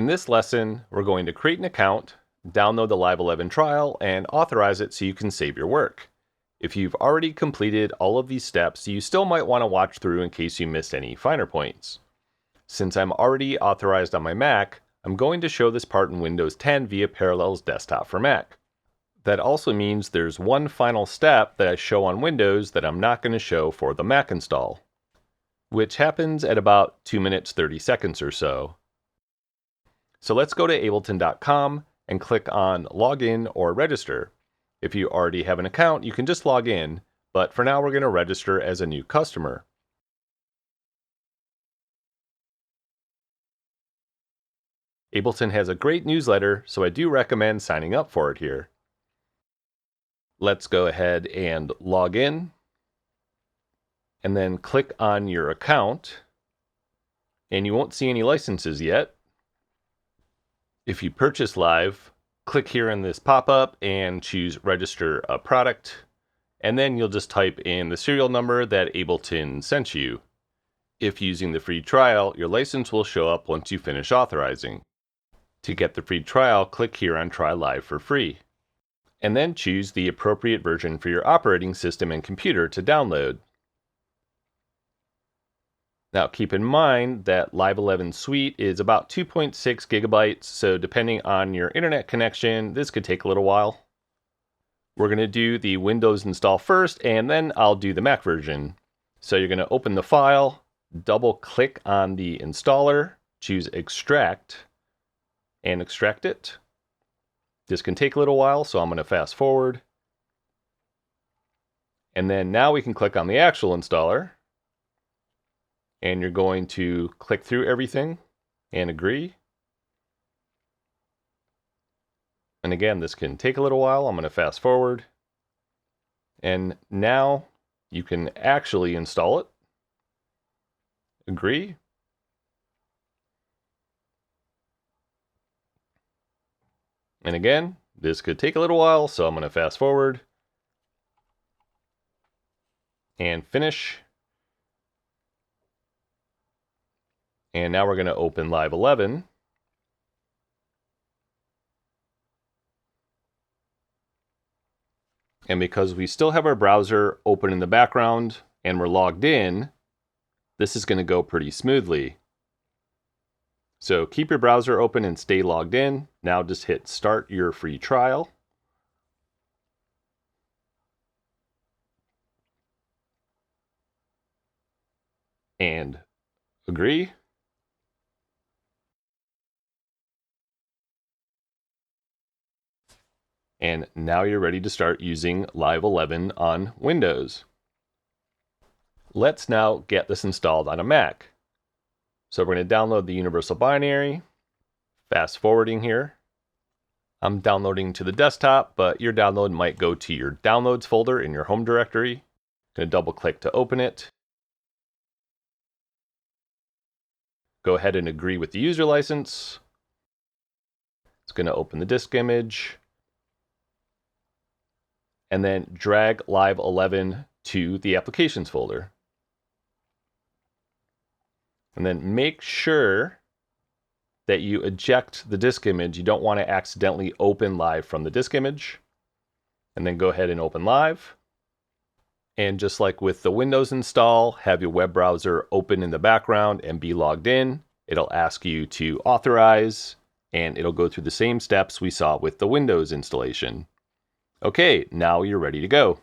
In this lesson, we're going to create an account, download the Live 11 trial, and authorize it so you can save your work. If you've already completed all of these steps, you still might want to watch through in case you missed any finer points. Since I'm already authorized on my Mac, I'm going to show this part in Windows 10 via Parallels Desktop for Mac. That also means there's one final step that I show on Windows that I'm not going to show for the Mac install, which happens at about 2 minutes 30 seconds or so. So let's go to ableton.com and click on Login or Register. If you already have an account, you can just log in, but for now we're going to register as a new customer. Ableton has a great newsletter, so I do recommend signing up for it here. Let's go ahead and log in, and then click on your account, and you won't see any licenses yet. If you purchase Live, click here in this pop-up and choose Register a Product, and then you'll just type in the serial number that Ableton sent you. If using the free trial, your license will show up once you finish authorizing. To get the free trial, click here on Try Live for free, and then choose the appropriate version for your operating system and computer to download. Now keep in mind that Live 11 Suite is about 2.6 gigabytes, so depending on your internet connection, this could take a little while. We're going to do the Windows install first, and then I'll do the Mac version. So you're going to open the file, double click on the installer, choose Extract, and extract it. This can take a little while, so I'm going to fast forward. And then now we can click on the actual installer. And you're going to click through everything and agree. And again, this can take a little while. I'm going to fast forward. And now you can actually install it. Agree. And again, this could take a little while, so I'm going to fast forward and finish. And now we're going to open Live 11. And because we still have our browser open in the background and we're logged in, this is going to go pretty smoothly. So keep your browser open and stay logged in. Now just hit Start your free trial. And agree. And now you're ready to start using Live 11 on Windows. Let's now get this installed on a Mac. So we're going to download the Universal Binary. Fast forwarding here. I'm downloading to the desktop, but your download might go to your Downloads folder in your home directory. Going to double click to open it. Go ahead and agree with the user license. It's going to open the disk image. And then drag Live 11 to the Applications folder. And then make sure that you eject the disk image. You don't want to accidentally open Live from the disk image. And then go ahead and open Live. And just like with the Windows install, have your web browser open in the background and be logged in. It'll ask you to authorize, and it'll go through the same steps we saw with the Windows installation. Okay, now you're ready to go.